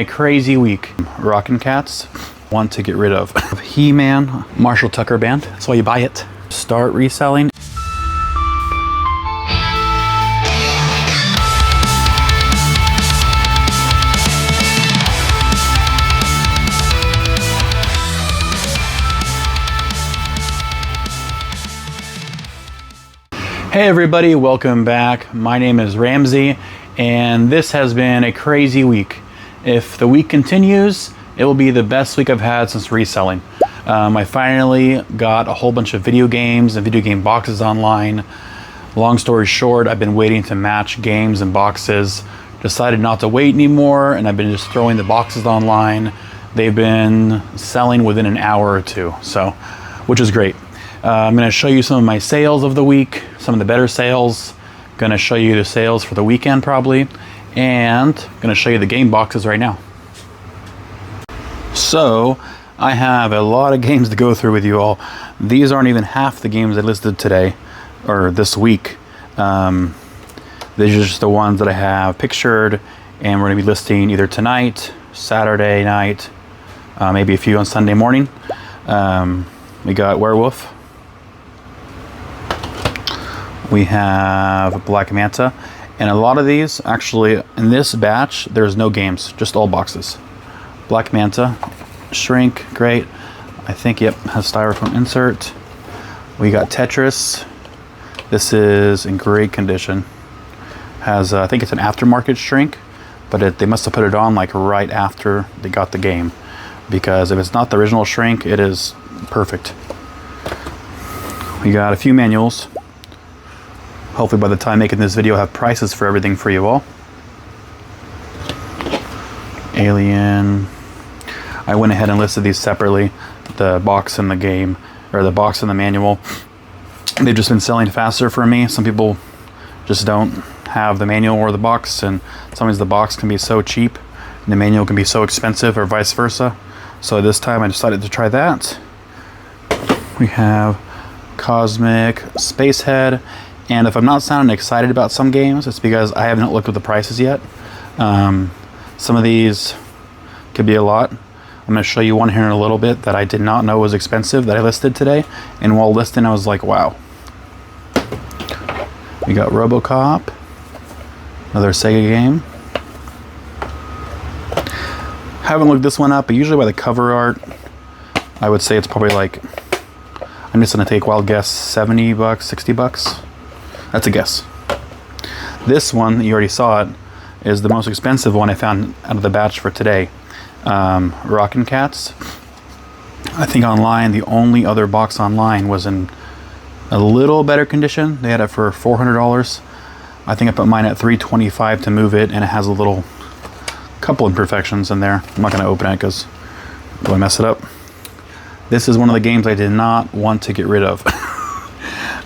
a crazy week. Rockin' Cats want to get rid of He-Man Marshall Tucker Band. That's why you buy it. Start reselling. Hey everybody, welcome back. My name is Ramsey, and this has been a crazy week. If the week continues, it will be the best week I've had since reselling. I finally got a whole bunch of video games and video game boxes online. Long story short, I've been waiting to match games and boxes. Decided not to wait anymore, and I've been just throwing the boxes online. They've been selling within an hour or two, so which is great. I'm going to show you some of my sales of the week, some of the better sales. Going to show you the sales for the weekend probably, and going to show you the game boxes right now. So I have a lot of games to go through with you all. These aren't even half the games I listed today or this week. These are just the ones that I have pictured, and we're going to be listing either tonight, Saturday night, maybe a few on Sunday morning. We got Werewolf. We have Black Manta, and a lot of these, actually, in this batch, there's no games, just all boxes. Black Manta, Shrink, great. I think, yep, has styrofoam insert. We got Tetris. This is in great condition. Has, I think it's an aftermarket Shrink, but they must have put it on like right after they got the game, because if it's not the original Shrink, it is perfect. We got a few manuals. Hopefully by the time making this video, I'll have prices for everything for you all. Alien. I went ahead and listed these separately. The box and the game, or the box and the manual. They've just been selling faster for me. Some people just don't have the manual or the box, and sometimes the box can be so cheap and the manual can be so expensive, or vice versa. So this time I decided to try that. We have Cosmic Spacehead. And if I'm not sounding excited about some games, it's because I haven't looked at the prices yet. Some of these could be a lot. I'm going to show you one here in a little bit that I did not know was expensive that I listed today. And while listing, I was like, wow. We got RoboCop, another Sega game. Haven't looked this one up, but usually by the cover art, I would say it's probably like, I'm just going to take a wild guess, 70 bucks, 60 bucks. That's a guess. This one, you already saw it, is the most expensive one I found out of the batch for today. Rockin' Cats. I think online, the only other box online was in a little better condition. They had it for $400. I think I put mine at $325 to move it, and it has a little couple imperfections in there. I'm not going to open it because I'm going to mess it up. This is one of the games I did not want to get rid of.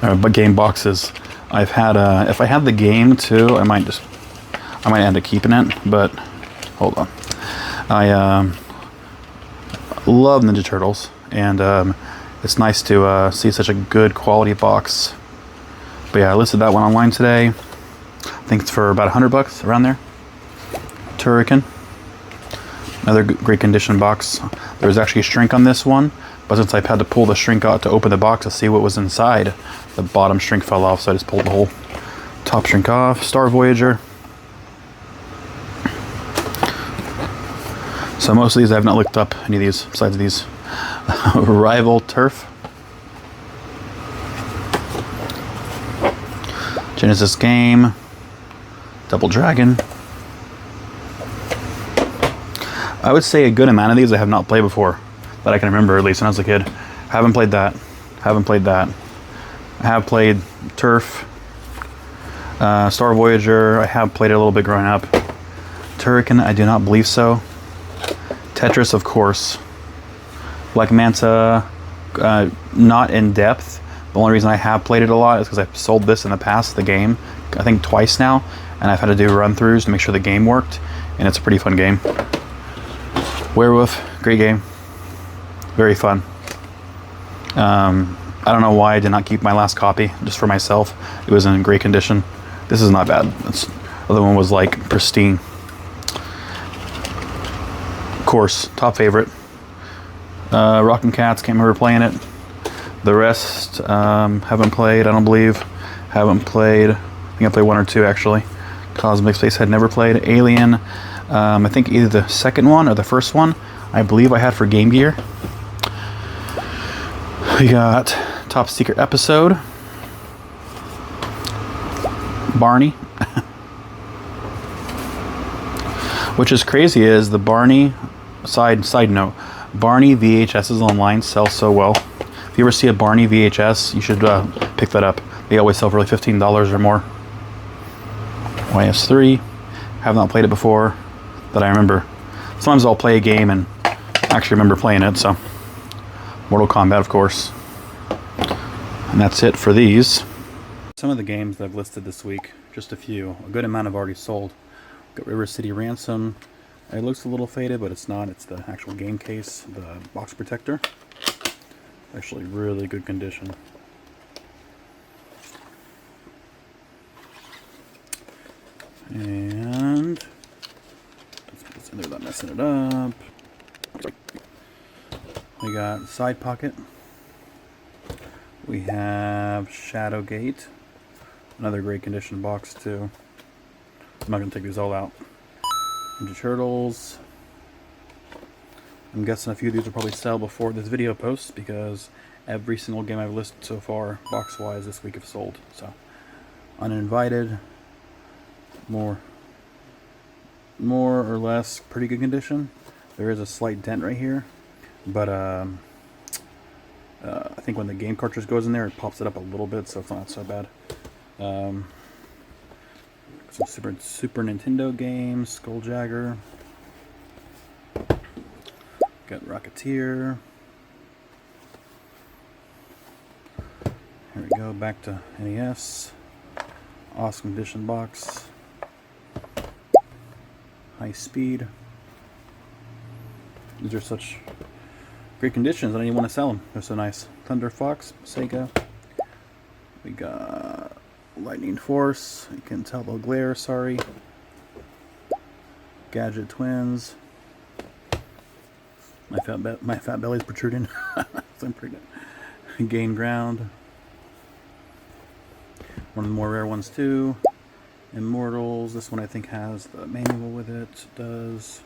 But game boxes. I've had if I had the game too, I might end up keeping it, but hold on. I love Ninja Turtles, and it's nice to see such a good quality box. But yeah, I listed that one online today. I think it's for about 100 bucks, around there. Turrican, another great condition box. There was actually a shrink on this one, but since I've had to pull the shrink out to open the box to see what was inside, the bottom shrink fell off, so I just pulled the whole top shrink off. Star Voyager. So most of these I have not looked up, any of these besides these. Rival Turf. Genesis Game. Double Dragon. I would say a good amount of these I have not played before, that I can remember, at least when I was a kid. Haven't played that. Haven't played that. I have played Turf. Star Voyager, I have played it a little bit growing up. Turrican, I do not believe so. Tetris, of course. Black Manta, not in depth. The only reason I have played it a lot is because I've sold this in the past, the game, I think twice now, and I've had to do run-throughs to make sure the game worked, and it's a pretty fun game. Werewolf, great game. Very fun. I don't know why I did not keep my last copy, just for myself. It was in great condition. This is not bad. The other one was like pristine. course, top favorite. Rockin' Cats, can't remember playing it. The rest, haven't played, I don't believe. Haven't played, I think I played 1 or 2 actually. Cosmic Space had never played. Alien, I think either the second one or the first one, I believe I had for Game Gear. We got Top Secret Episode. Barney. Which is crazy is the Barney, side note, Barney VHSs online sell so well. If you ever see a Barney VHS, you should pick that up. They always sell for like $15 or more. YS3, have not played it before that I remember. Sometimes I'll play a game and actually remember playing it, so. Mortal Kombat, of course. And that's it for these. Some of the games that I've listed this week, just a few. A good amount have already sold. Got River City Ransom. It looks a little faded, but it's not. It's the actual game case, the box protector. Actually really good condition. And let's put this in there without messing it up. We got Side Pocket. We have Shadowgate. Another great condition box too. I'm not going to take these all out. Ninja Turtles. I'm guessing a few of these will probably sell before this video posts because every single game I've listed so far, box-wise, this week have sold. So, Uninvited. More or less pretty good condition. There is a slight dent right here, but I think when the game cartridge goes in there, it pops it up a little bit, so it's not so bad. Some Super Nintendo games, Skulljagger. Got Rocketeer. Here we go, back to NES. Awesome condition box. High Speed. These are such great conditions. I don't even want to sell them. They're so nice. Thunder Fox, Sega. We got Lightning Force. You can tell the glare, sorry. Gadget Twins. My fat belly's protruding. So I'm pregnant. Gain Ground. One of the more rare ones too. Immortals. This one I think has the manual with it. It does.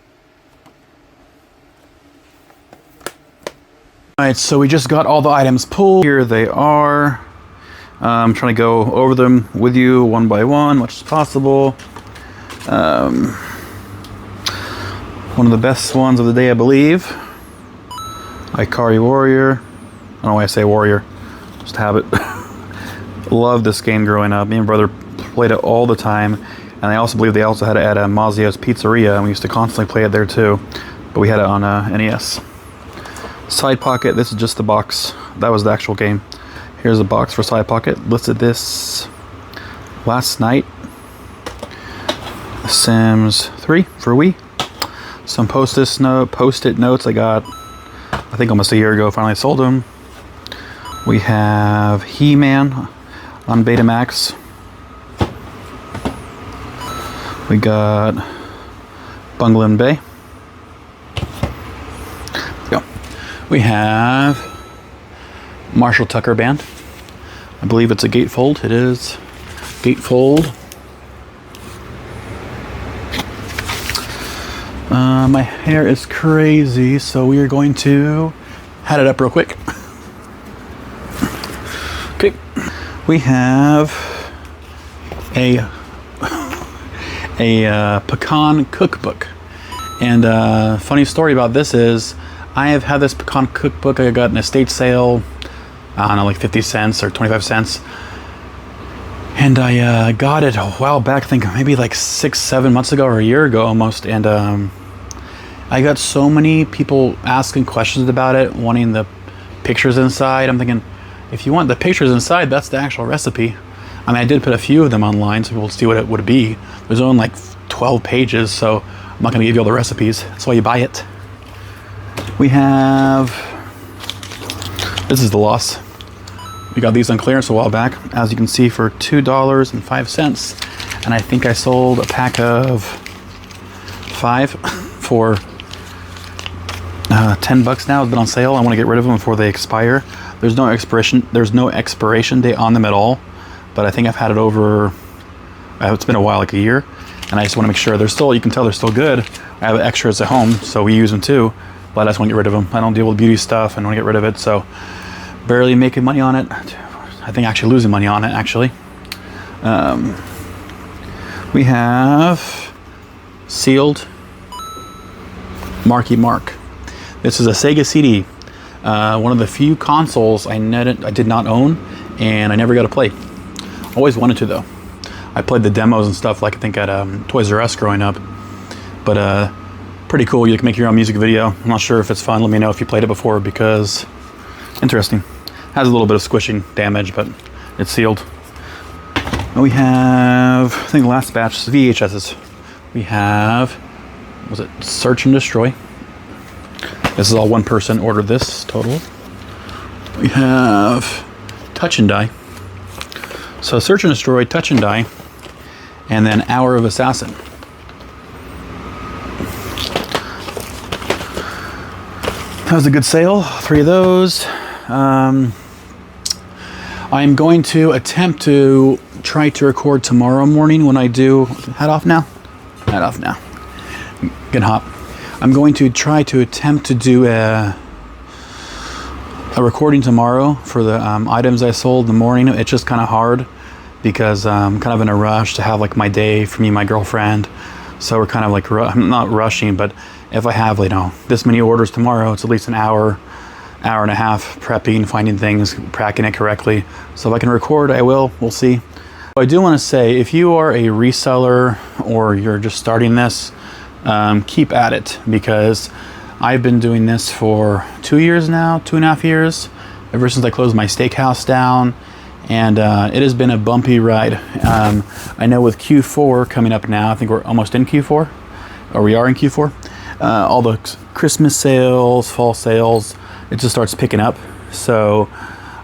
Alright, so we just got all the items pulled. Here they are. I'm trying to go over them with you one by one, much as possible. One of the best ones of the day, I believe. Ikari Warrior. I don't know why I say Warrior. Just have it. Loved this game growing up. Me and brother played it all the time. And I also believe they also had it at Mazio's Pizzeria, and we used to constantly play it there too. But we had it on NES. Side Pocket, this is just the box. That was the actual game. Here's a box for Side Pocket. Listed this last night. Sims 3 for Wii. Some post-it notes I got, I think almost a year ago. Finally sold them. We have He-Man on Betamax. We got Bungling Bay. Let's go. We have Marshall Tucker Band. I believe it's a gatefold. It is gatefold. My hair is crazy, so we are going to hat it up real quick. Okay, we have a pecan cookbook, and funny story about this is I have had this pecan cookbook. I got an estate sale. I don't know, like 50 cents or 25 cents. And I got it a while back, I think maybe like 6-7 months ago or a year ago almost. And I got so many people asking questions about it, wanting the pictures inside. I'm thinking, if you want the pictures inside, that's the actual recipe. I mean, I did put a few of them online so people see what it would be. There's only like 12 pages, so I'm not going to give you all the recipes. That's why you buy it. We have... This is the loss. We got these on clearance a while back, as you can see, for $2.05, and I think I sold a pack of 5 for $10 now. It's been on sale. I want to get rid of them before they expire. There's no expiration date on them at all, but I think I've had it over, it's been a while, like a year, and I just want to make sure they're still, you can tell they're still good. I have extras at home, so we use them too, but I just want to get rid of them. I don't deal with beauty stuff and want to get rid of it, so barely making money on it. I think actually losing money on it, actually. We have sealed Marky Mark. This is a Sega CD. One of the few consoles I did not own, and I never got to play. Always wanted to, though. I played the demos and stuff, like I think at Toys R Us growing up. But pretty cool. You can make your own music video. I'm not sure if it's fun. Let me know if you played it before, because interesting. Has a little bit of squishing damage, but it's sealed. And we have, I think the last batch is VHSs. We have, was it Search and Destroy? This is all one person ordered this total. We have Touch and Die. So Search and Destroy, Touch and Die, and then Hour of Assassin. That was a good sale, 3 of those. I'm going to attempt to try to record tomorrow morning when I do, hat off now? Hat off now. Get hot. I'm going to try to attempt to do a recording tomorrow for the items I sold in the morning. It's just kind of hard because I'm kind of in a rush to have like my day for me and my girlfriend. So we're kind of like, I'm not rushing, but if I have, you know, this many orders tomorrow, it's at least an hour and a half prepping, finding things, packing it correctly. So if I can record, I will. We'll see. I do want to say, if you are a reseller or you're just starting this, keep at it, because I've been doing this for 2 years now, 2.5 years, ever since I closed my steakhouse down, and it has been a bumpy ride. I know with Q4 coming up now, I think we're almost in Q4, or we are in Q4, all the Christmas sales, fall sales, it just starts picking up. So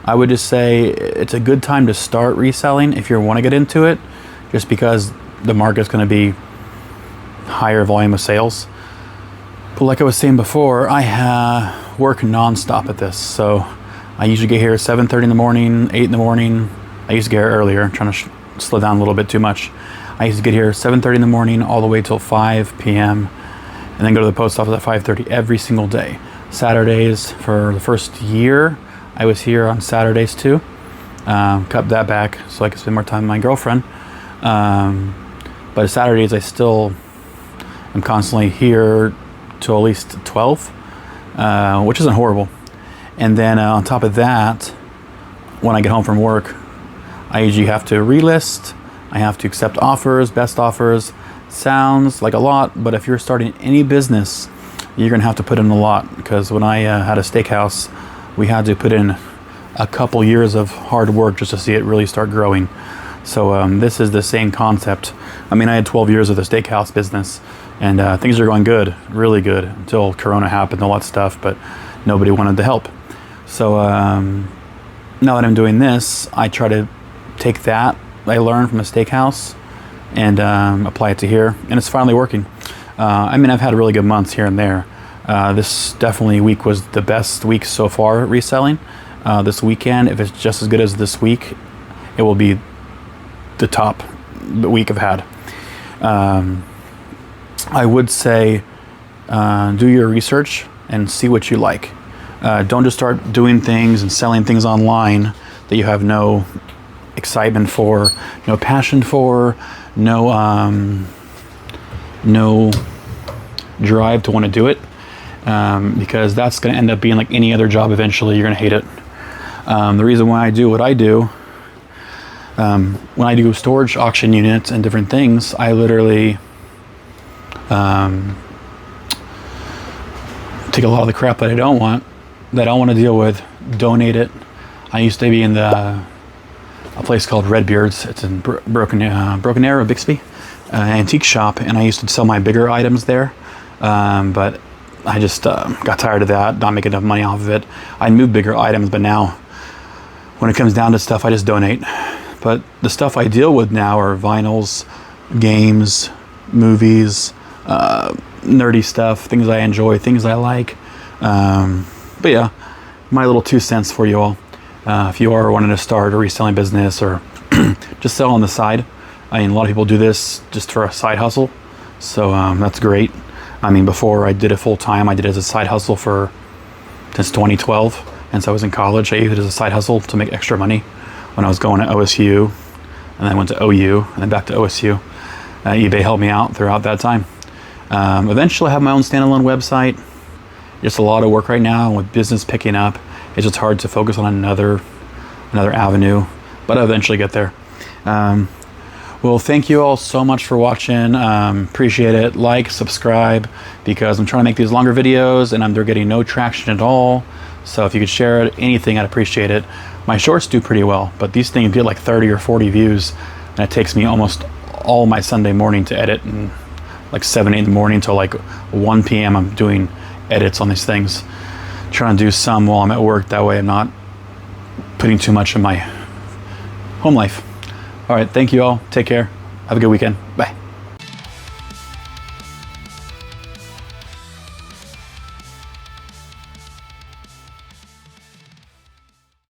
I would just say it's a good time to start reselling if you want to get into it, just because the market's going to be higher volume of sales. But like I was saying before, I work non-stop at this. So I usually get here at 7:30 in the morning, 8 in the morning. I used to get here earlier. I'm trying to slow down a little bit too much. I used to get here 7:30 in the morning all the way till 5 p.m. and then go to the post office at 5:30 every single day. Saturdays, for the first year, I was here on Saturdays too. Cut that back so I could spend more time with my girlfriend. But Saturdays I still am constantly here till at least 12, which isn't horrible. And then on top of that, when I get home from work, I usually have to relist. I have to accept offers, best offers. Sounds like a lot, but if you're starting any business, you're gonna have to put in a lot, because when I had a steakhouse, we had to put in a couple years of hard work just to see it really start growing. So this is the same concept. I mean, I had 12 years of the steakhouse business, and things are going good, really good, until Corona happened, all that stuff, but nobody wanted to help. So now that I'm doing this, I try to take that I learned from a steakhouse and apply it to here, and it's finally working. I mean, I've had really good months here and there. This definitely week was the best week so far at reselling. This weekend, if it's just as good as this week, it will be the top week I've had. I would say do your research and see what you like. Don't just start doing things and selling things online that you have no excitement for, no passion for, no drive to want to do it, because that's going to end up being like any other job. Eventually you're going to hate it. The reason why I do what I do, when I do storage auction units and different things, I literally take a lot of the crap that I don't want to deal with, donate it. I used to be in a place called Redbeard's. It's in Broken Arrow, Bixby, antique shop, and I used to sell my bigger items there. But I just got tired of that, not making enough money off of it. I moved bigger items, but now when it comes down to stuff, I just donate. But the stuff I deal with now are vinyls, games, movies, nerdy stuff, things I enjoy, things I like, But yeah, my little 2 cents for you all. If you are wanting to start a reselling business or just sell on the side, I mean, a lot of people do this just for a side hustle. So that's great. I mean, before I did it full time, I did it as a side hustle since 2012. And so I was in college. I used it as a side hustle to make extra money when I was going to OSU, and then I went to OU, and then back to OSU. eBay helped me out throughout that time. Eventually, I have my own standalone website. Just a lot of work right now, and with business picking up, it's just hard to focus on another avenue, but I'll eventually get there. Well, thank you all so much for watching. Appreciate it. Like, subscribe, because I'm trying to make these longer videos, and they're getting no traction at all. So if you could share anything, I'd appreciate it. My shorts do pretty well, but these things get like 30 or 40 views, and it takes me almost all my Sunday morning to edit, and like 7, 8 in the morning till like 1 p.m. I'm doing edits on these things. Trying to do some while I'm at work. That way I'm not putting too much in my home life. All right, thank you all. Take care. Have a good weekend. Bye.